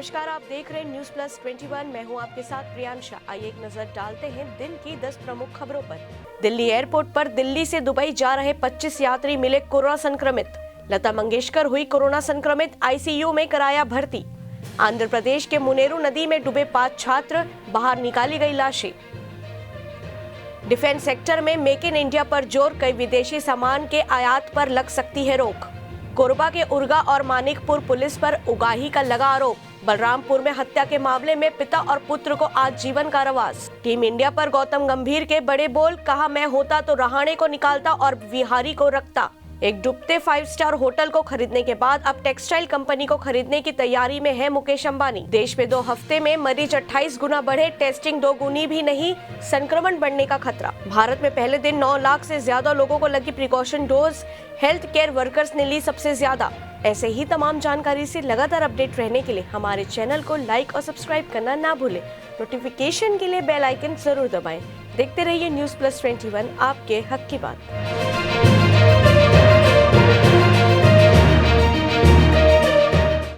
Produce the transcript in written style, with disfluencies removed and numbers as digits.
नमस्कार, आप देख रहे हैं न्यूज प्लस 21। मैं हूं आपके साथ प्रियांशा। आइए एक नजर डालते हैं दिन की 10 प्रमुख खबरों पर। दिल्ली एयरपोर्ट पर दिल्ली से दुबई जा रहे 25 यात्री मिले कोरोना संक्रमित। लता मंगेशकर हुई कोरोना संक्रमित, आईसीयू में कराया भर्ती। आंध्र प्रदेश के मुनेरू नदी में डूबे 5 छात्र, बाहर निकाली गई लाशें। डिफेंस सेक्टर में मेक इन इंडिया पर जोर, कई विदेशी सामान के आयात पर लग सकती है रोक। कोरबा के उर्गा और मानिकपुर पुलिस पर उगाही का लगा आरोप। बलरामपुर में हत्या के मामले में पिता और पुत्र को आजीवन कारावास। टीम इंडिया पर गौतम गंभीर के बड़े बोल, कहा मैं होता तो रहाणे को निकालता और विहारी को रखता। एक डूबते 5 स्टार होटल को खरीदने के बाद अब टेक्सटाइल कंपनी को खरीदने की तैयारी में है मुकेश अंबानी। देश में 2 हफ्ते में मरीज 28 गुना बढ़े, टेस्टिंग 2 गुनी भी नहीं, संक्रमण बढ़ने का खतरा। भारत में पहले दिन 9 लाख से ज्यादा लोगों को लगी precaution dose, health care workers ने ली सबसे ज्यादा। ऐसे ही तमाम जानकारी से लगातार अपडेट रहने के लिए हमारे चैनल को लाइक और सब्सक्राइब करना ना भूलें। नोटिफिकेशन के लिए बेल आइकन जरूर दबाएं। देखते रहिए न्यूज प्लस 21, आपके हक की बात।